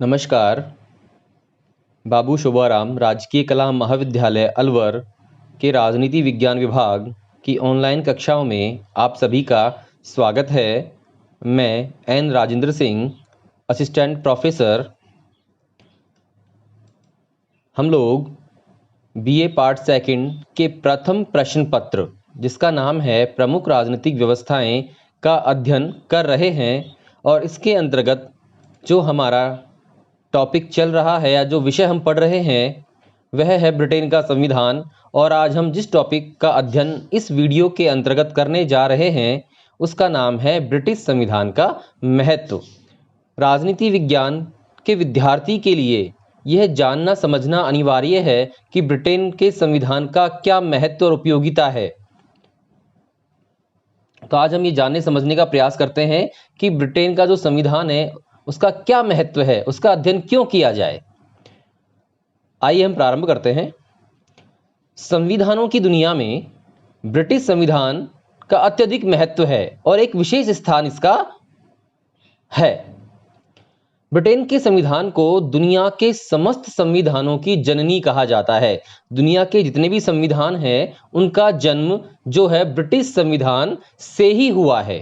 नमस्कार। बाबू शोभाराम राजकीय कला महाविद्यालय अलवर के राजनीति विज्ञान विभाग की ऑनलाइन कक्षाओं में आप सभी का स्वागत है। मैं N Rajendra Singh, assistant professor. हम लोग बीए पार्ट सेकंड के प्रथम प्रश्न पत्र, जिसका नाम है प्रमुख राजनीतिक व्यवस्थाएं, का अध्ययन कर रहे हैं। और इसके अंतर्गत जो हमारा टॉपिक चल रहा है या जो विषय हम पढ़ रहे हैं वह है ब्रिटेन का संविधान। और आज हम जिस टॉपिक का अध्ययन इस वीडियो के अंतर्गत करने जा रहे हैं उसका नाम है ब्रिटिश संविधान का महत्व। राजनीति विज्ञान के विद्यार्थी के लिए यह जानना समझना अनिवार्य है कि ब्रिटेन के संविधान का क्या महत्व और उपयोगिता है। तो आज हम ये जानने समझने का प्रयास करते हैं कि ब्रिटेन का जो संविधान है उसका क्या महत्व है, उसका अध्ययन क्यों किया जाए। आइए हम प्रारंभ करते हैं। संविधानों की दुनिया में ब्रिटिश संविधान का अत्यधिक महत्व है और एक विशेष स्थान इसका है। ब्रिटेन के संविधान को दुनिया के समस्त संविधानों की जननी कहा जाता है। दुनिया के जितने भी संविधान हैं उनका जन्म जो है ब्रिटिश संविधान से ही हुआ है।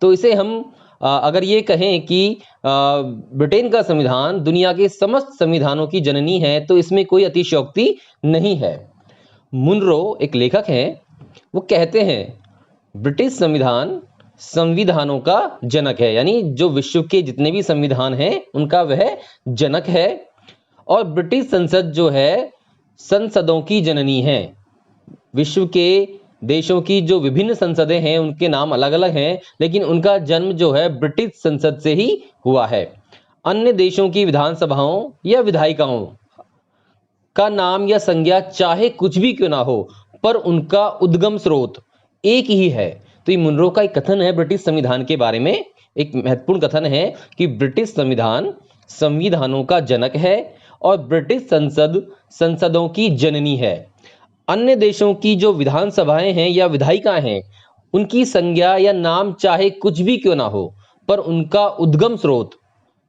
तो इसे हम अगर ये कहें कि ब्रिटेन का संविधान दुनिया के समस्त संविधानों की जननी है तो इसमें कोई अतिशयोक्ति नहीं है। मुनरो एक लेखक हैं, वो कहते हैं ब्रिटिश संविधान संविधानों का जनक है, यानी जो विश्व के जितने भी संविधान हैं उनका वह जनक है। और ब्रिटिश संसद जो है संसदों की जननी है। विश्व के देशों की जो विभिन्न संसदें हैं उनके नाम अलग अलग हैं, लेकिन उनका जन्म जो है ब्रिटिश संसद से ही हुआ है। अन्य देशों की विधानसभाओं या विधायिकाओं का नाम या संज्ञा चाहे कुछ भी क्यों ना हो, पर उनका उद्गम स्रोत एक ही है। तो ये मुनरो का एक कथन है ब्रिटिश संविधान के बारे में, एक महत्वपूर्ण कथन है कि ब्रिटिश संविधान संविधानों का जनक है और ब्रिटिश संसद संसदों की जननी है। अन्य देशों की जो विधानसभाएं हैं या विधायिकाएं हैं उनकी संज्ञा या नाम चाहे कुछ भी क्यों ना हो, पर उनका उद्गम स्रोत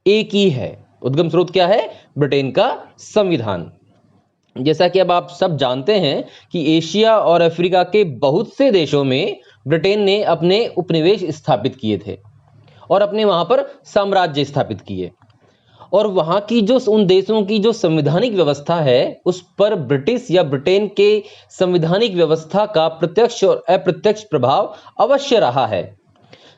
एक ही है। उद्गम स्रोत क्या है? ब्रिटेन का संविधान। जैसा कि अब आप सब जानते हैं कि एशिया और अफ्रीका के बहुत से देशों में ब्रिटेन ने अपने उपनिवेश स्थापित किए थे और अपने वहां पर साम्राज्य स्थापित किए। और वहां की जो उन देशों की जो संवैधानिक व्यवस्था है उस पर ब्रिटिश या ब्रिटेन के संवैधानिक व्यवस्था का प्रत्यक्ष और अप्रत्यक्ष प्रभाव अवश्य रहा है।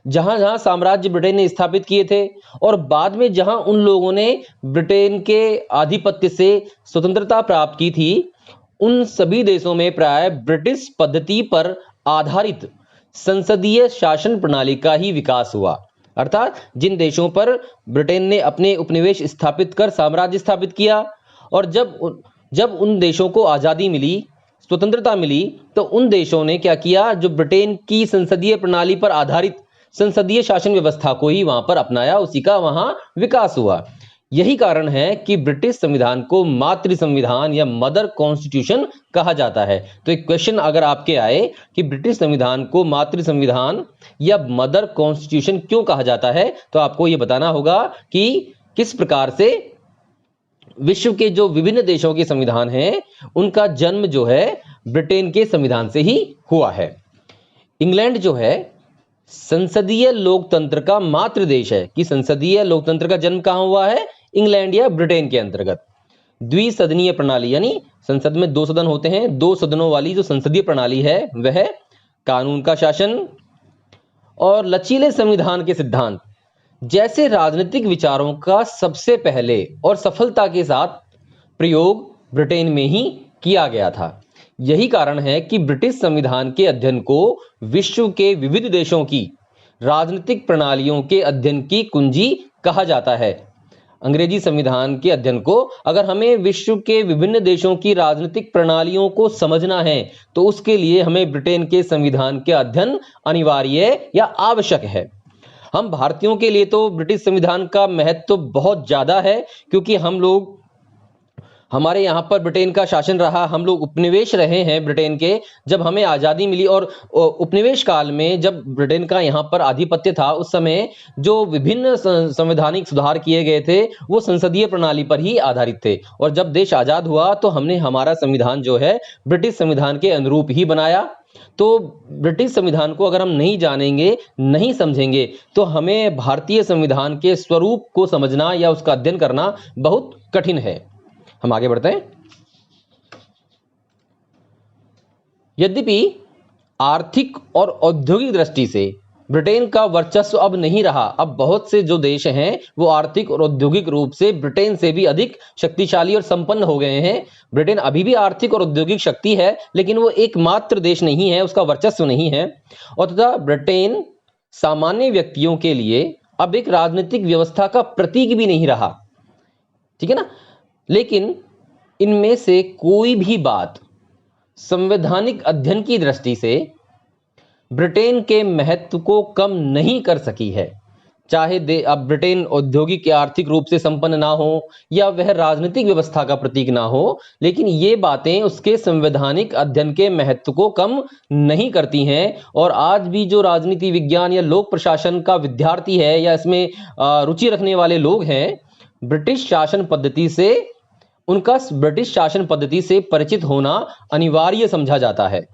जहां जहां साम्राज्य ब्रिटेन ने स्थापित किए थे और बाद में जहां उन लोगों ने ब्रिटेन के आधिपत्य से स्वतंत्रता प्राप्त की थी, उन सभी देशों में प्राय ब्रिटिश पद्धति पर आधारित संसदीय शासन प्रणाली का ही विकास हुआ। अर्थात जिन देशों पर ब्रिटेन ने अपने उपनिवेश स्थापित कर साम्राज्य स्थापित किया और जब उन देशों को आज़ादी मिली, स्वतंत्रता मिली, तो उन देशों ने क्या किया, जो ब्रिटेन की संसदीय प्रणाली पर आधारित संसदीय शासन व्यवस्था को ही वहां पर अपनाया, उसी का वहां विकास हुआ। यही कारण है कि ब्रिटिश संविधान को मातृ संविधान या मदर कॉन्स्टिट्यूशन कहा जाता है। तो एक क्वेश्चन अगर आपके आए कि ब्रिटिश संविधान को मातृ संविधान या मदर कॉन्स्टिट्यूशन क्यों कहा जाता है, तो आपको यह बताना होगा कि किस प्रकार से विश्व के जो विभिन्न देशों के संविधान हैं उनका जन्म जो है ब्रिटेन के संविधान से ही हुआ है। इंग्लैंड जो है संसदीय लोकतंत्र का मातृ देश है कि संसदीय लोकतंत्र का जन्म कहां हुआ है? इंग्लैंड या ब्रिटेन के अंतर्गत। द्विसदनीय प्रणाली यानी संसद में 2 सदन होते हैं, 2 सदनों वाली जो संसदीय प्रणाली है वह कानून का शासन और लचीले संविधान के सिद्धांत जैसे राजनीतिक विचारों का सबसे पहले और सफलता के साथ प्रयोग ब्रिटेन में ही किया गया था। यही कारण है कि ब्रिटिश संविधान के अध्ययन को विश्व के विविध देशों की राजनीतिक प्रणालियों के अध्ययन की कुंजी कहा जाता है। अंग्रेजी संविधान के अध्ययन को अगर हमें विश्व के विभिन्न देशों की राजनीतिक प्रणालियों को समझना है तो उसके लिए हमें ब्रिटेन के संविधान के अध्ययन अनिवार्य या आवश्यक है। हम भारतीयों के लिए तो ब्रिटिश संविधान का महत्व बहुत ज्यादा है, क्योंकि हम लोग हमारे यहाँ पर ब्रिटेन का शासन रहा, हम लोग उपनिवेश रहे हैं ब्रिटेन के। जब हमें आज़ादी मिली और उपनिवेश काल में जब ब्रिटेन का यहाँ पर आधिपत्य था, उस समय जो विभिन्न संवैधानिक सुधार किए गए थे वो संसदीय प्रणाली पर ही आधारित थे। और जब देश आज़ाद हुआ तो हमने हमारा संविधान जो है ब्रिटिश संविधान के अनुरूप ही बनाया। तो ब्रिटिश संविधान को अगर हम नहीं जानेंगे, नहीं समझेंगे, तो हमें भारतीय संविधान के स्वरूप को समझना या उसका अध्ययन करना बहुत कठिन है। हम आगे बढ़ते हैं। यद्यपि आर्थिक और औद्योगिक दृष्टि से ब्रिटेन का वर्चस्व अब नहीं रहा, अब बहुत से जो देश हैं वो आर्थिक और औद्योगिक रूप से ब्रिटेन से भी अधिक शक्तिशाली और संपन्न हो गए हैं। ब्रिटेन अभी भी आर्थिक और औद्योगिक शक्ति है, लेकिन वो एकमात्र देश नहीं है, उसका वर्चस्व नहीं है। और तथा ब्रिटेन सामान्य व्यक्तियों के लिए अब एक राजनीतिक व्यवस्था का प्रतीक भी नहीं रहा, ठीक है ना। लेकिन इनमें से कोई भी बात संवैधानिक अध्ययन की दृष्टि से ब्रिटेन के महत्व को कम नहीं कर सकी है। चाहे अब ब्रिटेन औद्योगिक या आर्थिक रूप से संपन्न ना हो या वह राजनीतिक व्यवस्था का प्रतीक ना हो, लेकिन ये बातें उसके संवैधानिक अध्ययन के महत्व को कम नहीं करती हैं। और आज भी जो राजनीति विज्ञान या लोक प्रशासन का विद्यार्थी है या इसमें रुचि रखने वाले लोग हैं, ब्रिटिश शासन पद्धति से उनका ब्रिटिश शासन पद्धति से परिचित होना अनिवार्य समझा जाता है।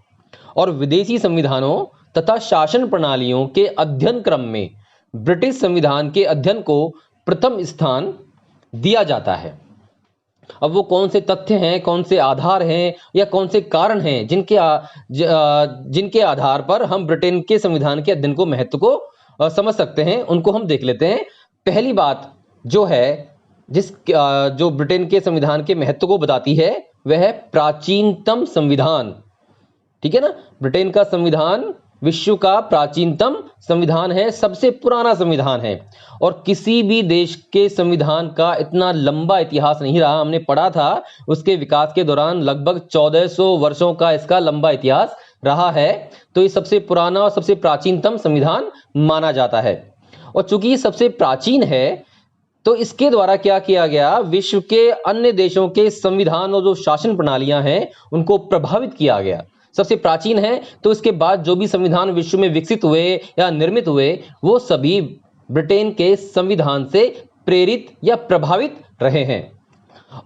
और विदेशी संविधानों तथा शासन प्रणालियों के अध्ययन क्रम में ब्रिटिश संविधान के अध्ययन को प्रथम स्थान दिया जाता है। अब वो कौन से तथ्य हैं, कौन से आधार हैं या कौन से कारण हैं जिनके आधार पर हम ब्रिटेन के संविधान के अध्ययन को महत्व को समझ सकते हैं, उनको हम देख लेते हैं। पहली बात जो है जो ब्रिटेन के संविधान के महत्व को बताती है वह है प्राचीनतम संविधान, ठीक है ना। ब्रिटेन का संविधान विश्व का प्राचीनतम संविधान है, सबसे पुराना संविधान है। और किसी भी देश के संविधान का इतना लंबा इतिहास नहीं रहा। हमने पढ़ा था उसके विकास के दौरान लगभग 1400 वर्षों का इसका लंबा इतिहास रहा है। तो ये सबसे पुराना और सबसे प्राचीनतम संविधान माना जाता है। और चूंकि ये सबसे प्राचीन है तो इसके द्वारा क्या किया गया, विश्व के अन्य देशों के संविधान और जो शासन प्रणालियां हैं उनको प्रभावित किया गया। सबसे प्राचीन है तो इसके बाद जो भी संविधान विश्व में विकसित हुए या निर्मित हुए वो सभी ब्रिटेन के संविधान से प्रेरित या प्रभावित रहे हैं।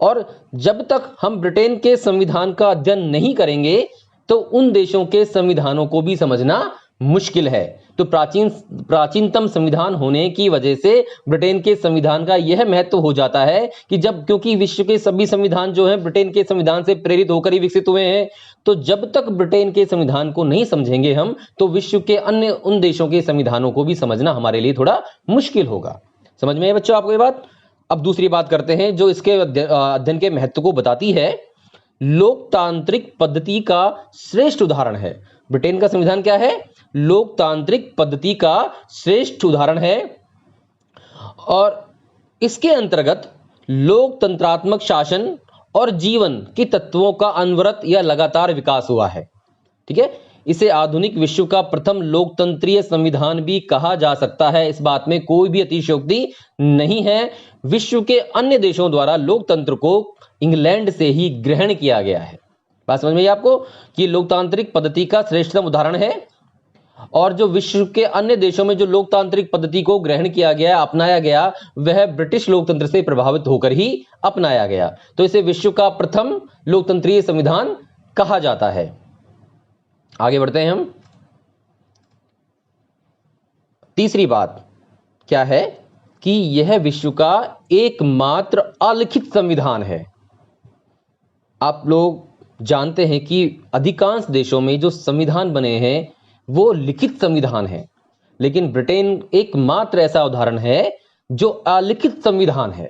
और जब तक हम ब्रिटेन के संविधान का अध्ययन नहीं करेंगे तो उन देशों के संविधानों को भी समझना मुश्किल है। तो प्राचीनतम संविधान होने की वजह से ब्रिटेन के संविधान का यह महत्व हो जाता है कि क्योंकि विश्व के सभी संविधान जो हैं ब्रिटेन के संविधान से प्रेरित होकर ही विकसित हुए हैं, तो जब तक ब्रिटेन के संविधान को नहीं समझेंगे हम, तो विश्व के अन्य उन देशों के संविधानों को भी समझना हमारे लिए थोड़ा मुश्किल होगा। समझ में है बच्चों आपको ये बात। अब दूसरी बात करते हैं जो इसके अध्ययन के महत्व को बताती है। लोकतांत्रिक पद्धति का श्रेष्ठ उदाहरण है। ब्रिटेन का संविधान क्या है? लोकतांत्रिक पद्धति का श्रेष्ठ उदाहरण है। और इसके अंतर्गत लोकतंत्रात्मक शासन और जीवन के तत्वों का अनवरत या लगातार विकास हुआ है, ठीक है। इसे आधुनिक विश्व का प्रथम लोकतंत्रीय संविधान भी कहा जा सकता है, इस बात में कोई भी अतिशयोक्ति नहीं है। विश्व के अन्य देशों द्वारा लोकतंत्र को इंग्लैंड से ही ग्रहण किया गया है। बात समझ में आई आपको कि लोकतांत्रिक पद्धति का श्रेष्ठतम उदाहरण है। और जो विश्व के अन्य देशों में जो लोकतांत्रिक पद्धति को ग्रहण किया गया, अपनाया गया, वह ब्रिटिश लोकतंत्र से प्रभावित होकर ही अपनाया गया। तो इसे विश्व का प्रथम लोकतंत्रीय संविधान कहा जाता है। आगे बढ़ते हैं हम। तीसरी बात क्या है कि यह विश्व का एकमात्र अलिखित संविधान है। आप लोग जानते हैं कि अधिकांश देशों में जो संविधान बने हैं वो लिखित संविधान है, लेकिन ब्रिटेन एकमात्र ऐसा उदाहरण है जो अलिखित संविधान है,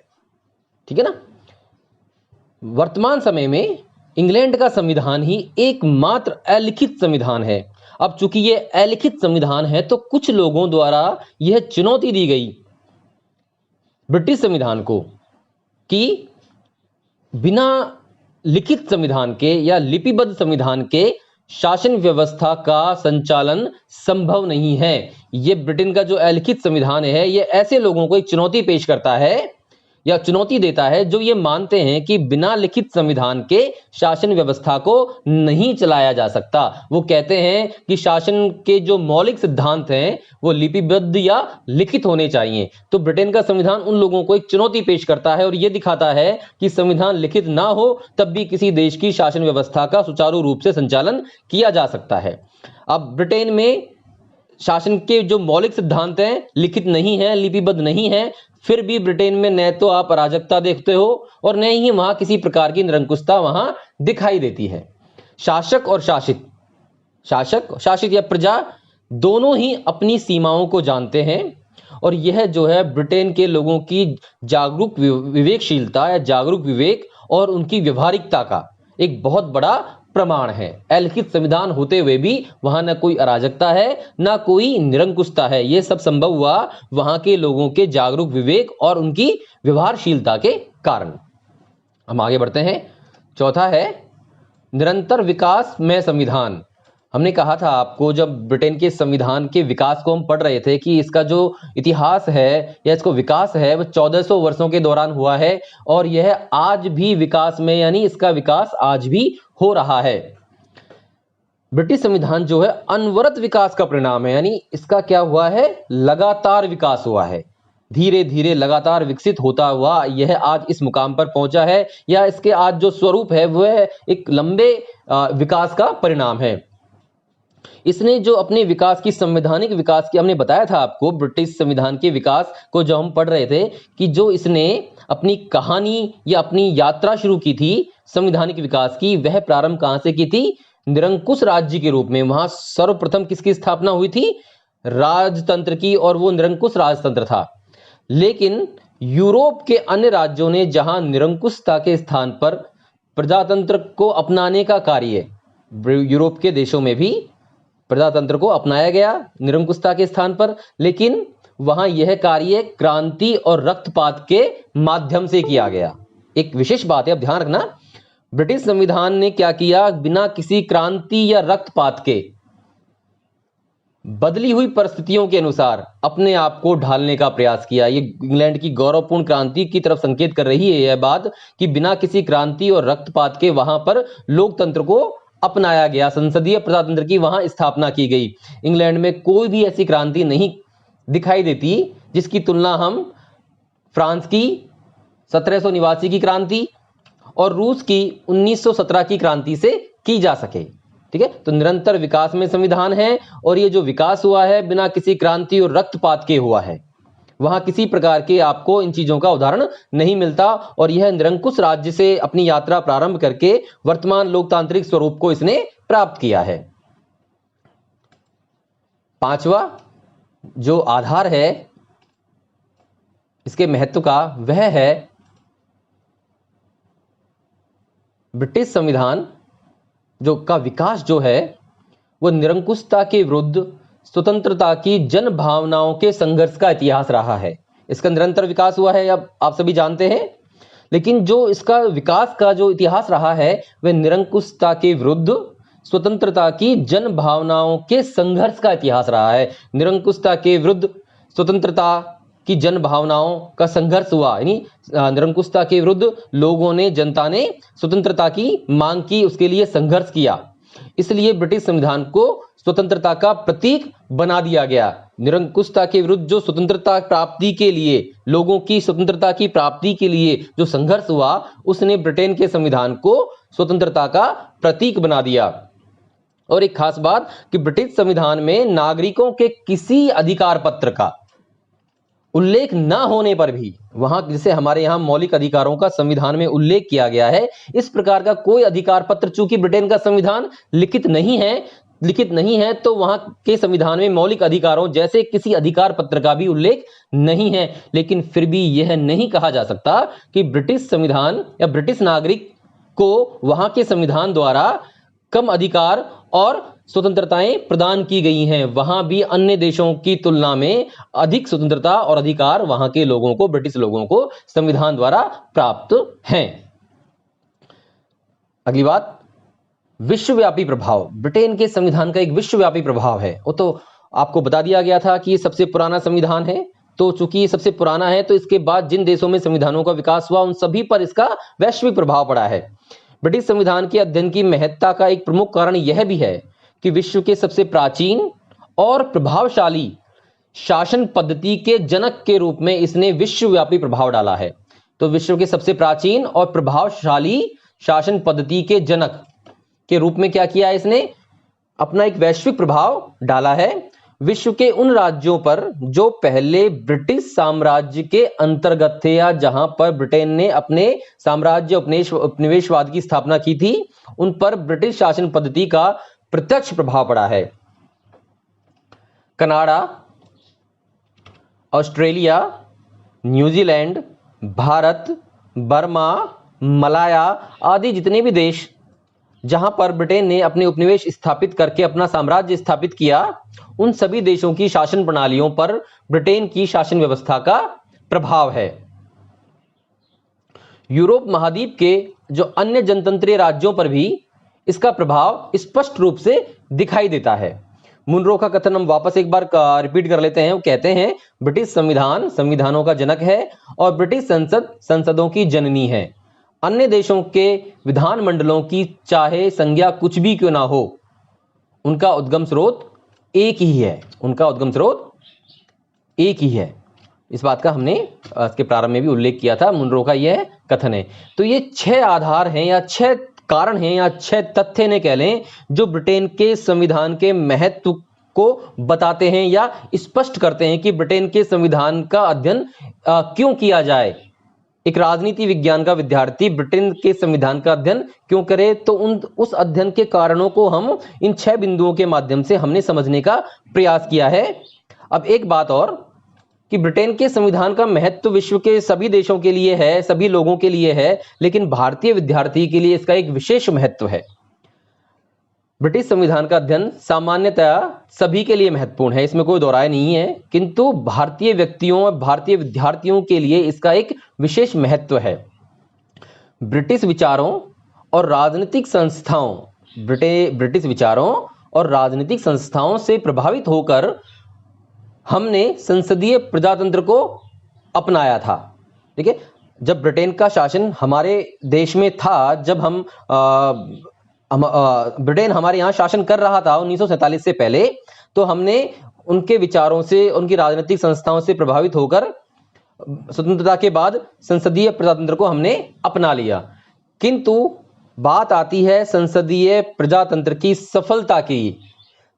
ठीक है ना। वर्तमान समय में इंग्लैंड का संविधान ही एकमात्र अलिखित संविधान है। अब चूंकि यह अलिखित संविधान है तो कुछ लोगों द्वारा यह चुनौती दी गई ब्रिटिश संविधान को कि बिना लिखित संविधान के या लिपिबद्ध संविधान के शासन व्यवस्था का संचालन संभव नहीं है। यह ब्रिटेन का जो अलिखित संविधान है यह ऐसे लोगों को एक चुनौती पेश करता है या चुनौती देता है जो ये मानते हैं कि बिना लिखित संविधान के शासन व्यवस्था को नहीं चलाया जा सकता। वो कहते हैं कि शासन के जो मौलिक सिद्धांत हैं वो लिपिबद्ध या लिखित होने चाहिए। तो ब्रिटेन का संविधान उन लोगों को एक चुनौती पेश करता है और यह दिखाता है कि संविधान लिखित ना हो तब भी किसी देश की शासन व्यवस्था का सुचारू रूप से संचालन किया जा सकता है। अब ब्रिटेन में शासन के जो मौलिक सिद्धांत हैं लिखित नहीं है, लिपिबद्ध नहीं है, फिर भी ब्रिटेन में न तो आप अराजकता देखते हो और न ही वहां किसी प्रकार की निरंकुशता वहां दिखाई देती है। शासक और शासित या प्रजा दोनों ही अपनी सीमाओं को जानते हैं और यह जो है ब्रिटेन के लोगों की जागरूक विवेकशीलता या जागरूक विवेक और उनकी व्यवहारिकता का एक बहुत बड़ा प्रमाण है। अलिखित संविधान होते हुए भी वहां न कोई अराजकता है न कोई निरंकुशता है। यह सब संभव हुआ वहां के लोगों के जागरूक विवेक और उनकी व्यवहारशीलता के कारण। हम आगे बढ़ते हैं। चौथा है निरंतर विकास में संविधान। हमने कहा था आपको जब ब्रिटेन के संविधान के विकास को हम पढ़ रहे थे कि इसका जो इतिहास है या इसको विकास है वह 1400 वर्षों के दौरान हुआ है और यह आज भी विकास में, यानी इसका विकास आज भी हो रहा है। ब्रिटिश संविधान जो है अनवरत विकास का परिणाम है, यानी इसका क्या हुआ है, लगातार विकास हुआ है, धीरे धीरे लगातार विकसित होता हुआ यह आज इस मुकाम पर पहुंचा है, या इसके आज जो स्वरूप है वह एक लंबे विकास का परिणाम है। इसने जो अपने विकास की, संवैधानिक विकास की, हमने बताया था आपको ब्रिटिश संविधान के विकास को जब हम पढ़ रहे थे कि जो इसने अपनी कहानी या अपनी यात्रा शुरू की थी संवैधानिक विकास की, वह प्रारंभ कहां से की थी, निरंकुश राज्य के रूप में। वहां सर्वप्रथम किसकी स्थापना हुई थी, राजतंत्र की, और वो निरंकुश राजतंत्र था। लेकिन यूरोप के अन्य राज्यों ने जहां निरंकुशता के स्थान पर प्रजातंत्र को अपनाने का कार्य, यूरोप के देशों में भी प्रजातंत्र को अपनाया गया निरंकुशता के स्थान पर, लेकिन वहां यह कार्य क्रांति और रक्तपात के माध्यम से किया गया। एक विशेष बात है, अब ध्यान रखना, ब्रिटिश संविधान ने क्या किया, बिना किसी क्रांति या रक्तपात के बदली हुई परिस्थितियों के अनुसार अपने आप को ढालने का प्रयास किया। ये इंग्लैंड की गौरवपूर्ण क्रांति की तरफ संकेत कर रही है यह बात कि बिना किसी क्रांति और रक्तपात के वहां पर लोकतंत्र को अपनाया गया, संसदीय प्रजातंत्र की वहां स्थापना की गई। इंग्लैंड में कोई भी ऐसी क्रांति नहीं दिखाई देती जिसकी तुलना हम फ्रांस की 1789 की क्रांति और रूस की 1917 की क्रांति से की जा सके। ठीक है, तो निरंतर विकास में संविधान है और ये जो विकास हुआ है बिना किसी क्रांति और रक्तपात के हुआ है। वहां किसी प्रकार के आपको इन चीजों का उदाहरण नहीं मिलता और यह निरंकुश राज्य से अपनी यात्रा प्रारंभ करके वर्तमान लोकतांत्रिक स्वरूप को इसने प्राप्त किया है। पांचवा जो आधार है इसके महत्व का, वह है ब्रिटिश संविधान जो का विकास जो है वो निरंकुशता के विरुद्ध स्वतंत्रता की जन भावनाओं के संघर्ष का इतिहास रहा है। इसका निरंतर विकास हुआ है, अब आप सभी जानते हैं, लेकिन जो इसका विकास का जो इतिहास रहा है वह निरंकुशता के विरुद्ध स्वतंत्रता की जन भावनाओं के संघर्ष का इतिहास रहा है। निरंकुशता के विरुद्ध स्वतंत्रता की जन भावनाओं का संघर्ष हुआ, यानी निरंकुशता के विरुद्ध लोगों ने, जनता ने स्वतंत्रता की मांग की, उसके लिए संघर्ष किया। इसलिए ब्रिटिश संविधान को स्वतंत्रता का प्रतीक बना दिया गया। निरंकुशता के विरुद्ध जो स्वतंत्रता प्राप्ति के लिए, लोगों की स्वतंत्रता की प्राप्ति के लिए जो संघर्ष हुआ, उसने ब्रिटेन के संविधान को स्वतंत्रता का प्रतीक बना दिया। और एक खास बात कि ब्रिटिश संविधान में नागरिकों के किसी अधिकार पत्र का उल्लेख न होने पर भी, वहां जैसे हमारे यहां मौलिक अधिकारों का संविधान में उल्लेख किया गया है, इस प्रकार का कोई अधिकार पत्र, चूंकि ब्रिटेन का संविधान लिखित नहीं है तो वहां के संविधान में मौलिक अधिकारों जैसे किसी अधिकार पत्र का भी उल्लेख नहीं है। लेकिन फिर भी यह नहीं कहा जा सकता कि ब्रिटिश संविधान या ब्रिटिश नागरिक को वहां के संविधान द्वारा कम अधिकार और स्वतंत्रताएं प्रदान की गई हैं। वहां भी अन्य देशों की तुलना में अधिक स्वतंत्रता और अधिकार वहां के लोगों को, ब्रिटिश लोगों को संविधान द्वारा प्राप्त हैं। अगली बात, विश्वव्यापी प्रभाव। ब्रिटेन के संविधान का एक विश्वव्यापी प्रभाव है। वो तो आपको बता दिया गया था कि ये सबसे पुराना संविधान है तो चूंकि ये सबसे पुराना है तो इसके बाद जिन देशों में संविधानों का विकास हुआ उन सभी पर इसका वैश्विक प्रभाव पड़ा है। ब्रिटिश संविधान के अध्ययन की महत्ता का एक प्रमुख कारण यह भी है कि विश्व के सबसे प्राचीन और प्रभावशाली शासन पद्धति के जनक के रूप में इसने विश्वव्यापी प्रभाव डाला है। तो विश्व के सबसे प्राचीन और प्रभावशाली शासन पद्धति के जनक के रूप में क्या किया है, इसने अपना एक वैश्विक प्रभाव डाला है विश्व के उन राज्यों पर जो पहले ब्रिटिश साम्राज्य के अंतर्गत थे या जहां पर ब्रिटेन ने अपने साम्राज्य उपनिवेशवाद की स्थापना की थी, उन पर ब्रिटिश शासन पद्धति का प्रत्यक्ष प्रभाव पड़ा है। Canada, Australia, New Zealand, Bharat, Burma, Malaya आदि जितने भी देश जहां पर ब्रिटेन ने अपने उपनिवेश स्थापित करके अपना साम्राज्य स्थापित किया, उन सभी देशों की शासन प्रणालियों पर ब्रिटेन की शासन व्यवस्था का प्रभाव है। यूरोप महाद्वीप के जो अन्य जनतंत्रीय राज्यों पर भी इसका प्रभाव स्पष्ट रूप से दिखाई देता है। मुनरो का कथन हम वापस एक बार रिपीट कर लेते हैं। वो कहते हैं ब्रिटिश संविधान संविधानों का जनक है और ब्रिटिश संसद संसदों की जननी है। अन्य देशों के विधानमंडलों की चाहे संज्ञा कुछ भी क्यों ना हो, उनका उद्गम स्रोत एक ही है, उनका उद्गम स्रोत एक ही है। इस बात का हमने इसके प्रारंभ में भी उल्लेख किया था, मुनरो का यह कथन है। तो ये 6 आधार हैं या 6 कारण हैं या 6 तथ्य ने कह लें जो ब्रिटेन के संविधान के महत्व को बताते हैं या स्पष्ट करते हैं कि ब्रिटेन के संविधान का अध्ययन क्यों किया जाए। एक राजनीति विज्ञान का विद्यार्थी ब्रिटेन के संविधान का अध्ययन क्यों करे, तो उस अध्ययन के कारणों को हम इन 6 बिंदुओं के माध्यम से हमने समझने का प्रयास किया है। अब एक बात और कि ब्रिटेन के संविधान का महत्व विश्व के सभी देशों के लिए है, सभी लोगों के लिए है, लेकिन भारतीय विद्यार्थी के लिए इसका एक विशेष महत्व है। ब्रिटिश संविधान का अध्ययन सामान्यतया सभी के लिए महत्वपूर्ण है, इसमें कोई दो राय नहीं है, किंतु भारतीय व्यक्तियों और भारतीय विद्यार्थियों के लिए इसका एक विशेष महत्व है। ब्रिटिश विचारों और राजनीतिक संस्थाओं ब्रिटिश विचारों और राजनीतिक संस्थाओं से प्रभावित होकर हमने संसदीय प्रजातंत्र को अपनाया था। ठीक है, जब ब्रिटेन का शासन हमारे देश में था, जब ब्रिटेन हमारे यहाँ शासन कर रहा था 1947 से पहले, तो हमने उनके विचारों से, उनकी राजनीतिक संस्थाओं से प्रभावित होकर स्वतंत्रता के बाद संसदीय प्रजातंत्र को हमने अपना लिया। किंतु बात आती है संसदीय प्रजातंत्र की सफलता की,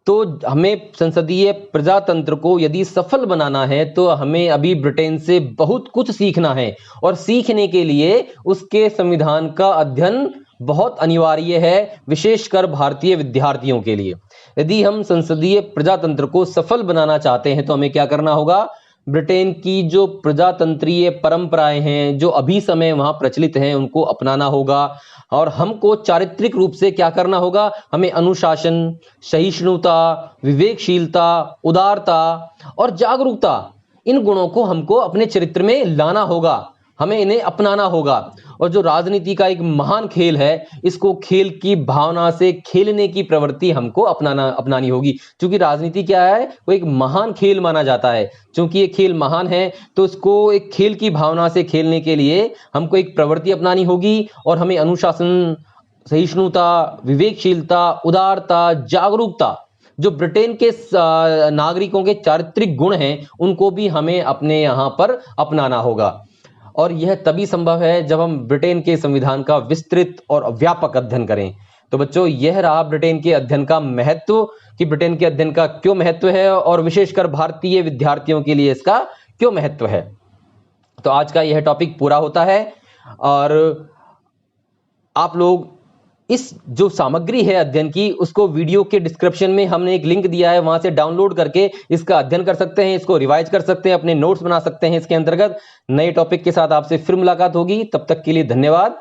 तो हमें संसदीय प्रजातंत्र को यदि सफल बनाना है तो हमें अभी ब्रिटेन से बहुत कुछ सीखना है, और सीखने के लिए उसके संविधान का अध्ययन बहुत अनिवार्य है, विशेषकर भारतीय विद्यार्थियों के लिए। यदि हम संसदीय प्रजातंत्र को सफल बनाना चाहते हैं तो हमें क्या करना होगा, ब्रिटेन की जो प्रजातंत्रीय परंपराएं हैं जो अभी समय वहां प्रचलित हैं उनको अपनाना होगा, और हमको चारित्रिक रूप से क्या करना होगा, हमें अनुशासन, सहिष्णुता, विवेकशीलता, उदारता और जागरूकता, इन गुणों को हमको अपने चरित्र में लाना होगा, हमें इन्हें अपनाना होगा। और जो राजनीति का एक महान खेल है, इसको खेल की भावना से खेलने की प्रवृत्ति हमको अपनानी होगी। क्योंकि राजनीति क्या है, वो एक महान खेल माना जाता है। क्योंकि ये खेल महान है तो इसको एक खेल की भावना से खेलने के लिए हमको एक प्रवृत्ति अपनानी होगी, और हमें अनुशासन, सहिष्णुता, विवेकशीलता, उदारता, जागरूकता, जो ब्रिटेन के नागरिकों के चारित्रिक गुण हैं, उनको भी हमें अपने यहाँ पर अपनाना होगा। और यह तभी संभव है जब हम ब्रिटेन के संविधान का विस्तृत और व्यापक अध्ययन करें। तो बच्चों, यह रहा ब्रिटेन के अध्ययन का महत्व कि ब्रिटेन के अध्ययन का क्यों महत्व है, और विशेषकर भारतीय विद्यार्थियों के लिए इसका क्यों महत्व है। तो आज का यह टॉपिक पूरा होता है, और आप लोग इस जो सामग्री है अध्ययन की, उसको वीडियो के डिस्क्रिप्शन में हमने एक लिंक दिया है, वहां से डाउनलोड करके इसका अध्ययन कर सकते हैं, इसको रिवाइज कर सकते हैं, अपने नोट्स बना सकते हैं। इसके अंतर्गत नए टॉपिक के साथ आपसे फिर मुलाकात होगी। तब तक के लिए धन्यवाद।